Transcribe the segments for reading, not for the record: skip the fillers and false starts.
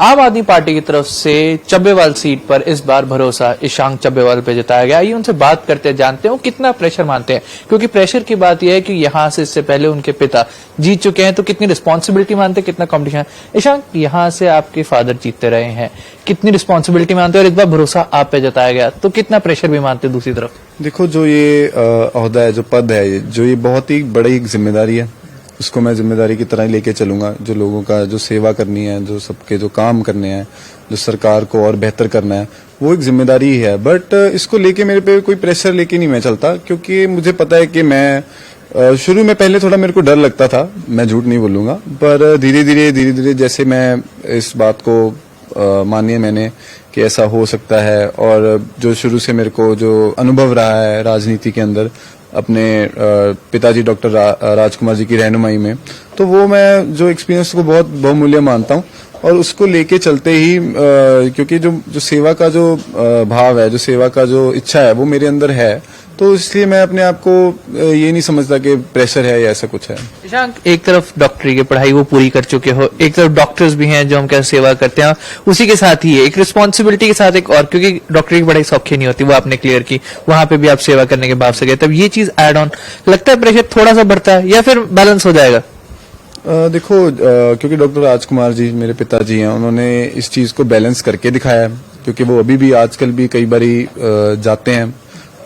आम आदमी पार्टी की तरफ से चब्बेवाल सीट पर इस बार भरोसा ईशांक चब्बेवाल पे जताया गया। आइए उनसे बात करते हैं, जानते हैं वो कितना प्रेशर मानते हैं, क्योंकि प्रेशर की बात यह है कि यहाँ से इससे पहले उनके पिता जीत चुके हैं, तो कितनी रिस्पॉन्सिबिलिटी मानते हैं, कितना कॉम्पिटिशन। ईशांक, यहाँ से आपके फादर जीतते रहे हैं, कितनी रिस्पॉन्सिबिलिटी मानते हैं और इस बार भरोसा आप पे जताया गया, तो कितना प्रेशर भी मानते हैं दूसरी तरफ? देखो, जो ये ओहदा है, जो पद है, जो ये बहुत ही बड़ी एक जिम्मेदारी है, उसको मैं जिम्मेदारी की तरह ही लेके चलूंगा। जो लोगों का जो सेवा करनी है, जो सबके जो काम करने हैं, जो सरकार को और बेहतर करना है, वो एक जिम्मेदारी ही है। बट इसको लेके मेरे पे कोई प्रेशर लेके नहीं मैं चलता, क्योंकि मुझे पता है कि मैं शुरू में पहले थोड़ा मेरे को डर लगता था, मैं झूठ नहीं बोलूंगा, पर धीरे धीरे जैसे मैं इस बात को मानिए मैंने कि ऐसा हो सकता है, और जो शुरू से मेरे को जो अनुभव रहा है राजनीति के अंदर अपने पिताजी डॉक्टर राजकुमार जी की रहनुमाई में, तो वो मैं जो एक्सपीरियंस को बहुत बहुमूल्य मानता हूँ। और उसको लेके चलते ही क्योंकि जो सेवा का जो भाव है, जो सेवा का जो इच्छा है, वो मेरे अंदर है, तो इसलिए मैं अपने आप को ये नहीं समझता कि प्रेशर है या ऐसा कुछ है। ईशांक, एक तरफ डॉक्टरी की पढ़ाई वो पूरी कर चुके हो, एक तरफ डॉक्टर्स भी हैं जो हम क्या सेवा करते हैं, उसी के साथ ही एक रिस्पॉन्सिबिलिटी के साथ एक और, क्योंकि डॉक्टरी की पढ़ाई सौखी नहीं होती, वो आपने क्लियर की, वहां पे भी आप सेवा करने के भाव से गए, तब ये चीज एड ऑन लगता है प्रेशर थोड़ा सा बढ़ता है या फिर बैलेंस हो जाएगा? देखो, क्योंकि डॉक्टर राजकुमार जी मेरे पिताजी हैं, उन्होंने इस चीज को बैलेंस करके दिखाया है, क्योंकि वो अभी भी आजकल भी कई बारी जाते हैं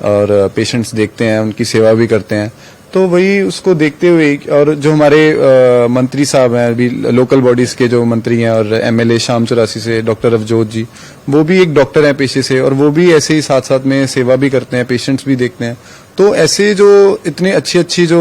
और पेशेंट्स देखते हैं, उनकी सेवा भी करते हैं। तो वही उसको देखते हुए, और जो हमारे मंत्री साहब हैं अभी लोकल बॉडीज के जो मंत्री हैं और एमएलए शाम 84 से डॉक्टर अवजोत जी, वो भी एक डॉक्टर हैं पेशे से, और वो भी ऐसे ही साथ साथ में सेवा भी करते हैं, पेशेंट्स भी देखते हैं। तो ऐसे जो इतने अच्छी जो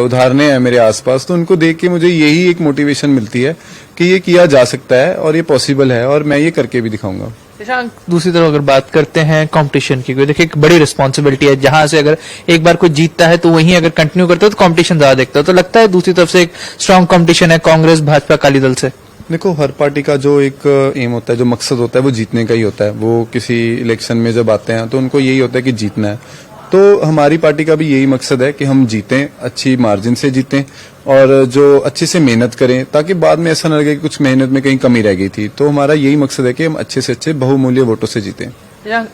उदाहरणें हैं मेरे आसपास, तो उनको देख के मुझे यही एक मोटिवेशन मिलती है कि ये किया जा सकता है और ये पॉसिबल है, और मैं ये करके भी दिखाऊंगा। ईशांक, दूसरी तरफ अगर बात करते हैं कंपटीशन की, देखिए एक बड़ी रिस्पॉन्सिबिलिटी है, जहां से अगर एक बार कोई जीतता है तो वहीं अगर कंटिन्यू करता है तो कंपटीशन ज्यादा देखता है, तो लगता है दूसरी तरफ से एक स्ट्रांग कंपटीशन है कांग्रेस, भाजपा, अकाली दल से। देखो, हर पार्टी का जो एक एम होता है, जो मकसद होता है, वो जीतने का ही होता है। वो किसी इलेक्शन में जब आते हैं तो उनको यही होता है कि जीतना है। तो हमारी पार्टी का भी यही मकसद है कि हम जीतें, अच्छी मार्जिन से जीतें, और जो अच्छे से मेहनत करें, ताकि बाद में ऐसा न लगे कि कुछ मेहनत में कहीं कमी रह गई थी। तो हमारा यही मकसद है कि हम अच्छे से अच्छे बहुमूल्य वोटों से जीतें।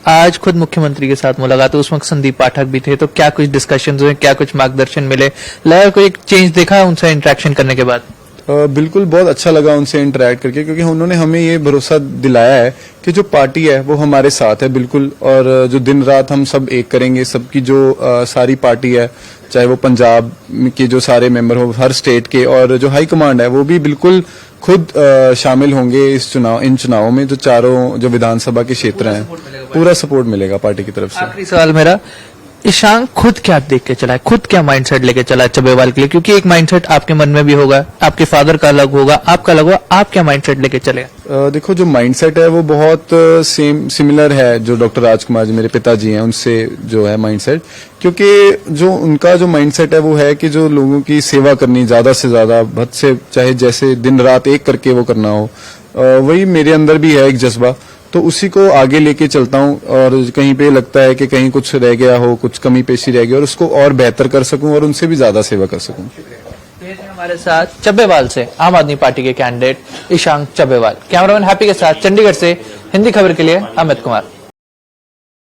आज खुद मुख्यमंत्री के साथ मुलाकात हुई, उस वक्त संदीप पाठक भी थे, तो क्या कुछ डिस्कशंस हुए, क्या कुछ मार्गदर्शन मिले, लगा कोई एक चेंज देखा उनसे इंटरेक्शन करने के बाद? बिल्कुल, बहुत अच्छा लगा उनसे इंटरेक्ट करके, क्योंकि उन्होंने हमें ये भरोसा दिलाया है कि जो पार्टी है वो हमारे साथ है बिल्कुल, और जो दिन रात हम सब एक करेंगे। सबकी जो सारी पार्टी है, चाहे वो पंजाब के जो सारे मेंबर हो, हर स्टेट के, और जो हाई कमांड है, वो भी बिल्कुल खुद शामिल होंगे इन चुनावों में। जो चारों जो विधानसभा के क्षेत्र हैं, पूरा सपोर्ट मिलेगा पार्टी की तरफ से। आखिरी सवाल मेरा, ईशांक खुद क्या देख के चला है, खुद क्या माइंडसेट लेके चला है चब्बेवाल के लिए, क्योंकि एक माइंडसेट आपके मन में भी होगा, आपके फादर का अलग होगा, आपका अलग होगा, आप क्या माइंडसेट लेके चले? देखो, जो माइंडसेट है वो बहुत सिमिलर है, जो डॉक्टर राजकुमार जी मेरे पिताजी हैं उनसे जो है माइंडसेट, क्योंकि जो उनका जो माइंडसेट है वो है कि जो लोगों की सेवा करनी, ज्यादा से ज्यादा, भद से चाहे जैसे दिन रात एक करके वो करना हो, वही मेरे अंदर भी है एक जज्बा। तो उसी को आगे लेके चलता हूँ, और कहीं पे लगता है कि कहीं कुछ रह गया हो, कुछ कमी पेशी रह गई, और उसको और बेहतर कर सकूं और उनसे भी ज्यादा सेवा कर सकूं। हमारे साथ चब्बेवाल से आम आदमी पार्टी के candidate Ishank Chabbewal. Cameraman happy के साथ चंडीगढ़ से हिंदी खबर के लिए अमित कुमार।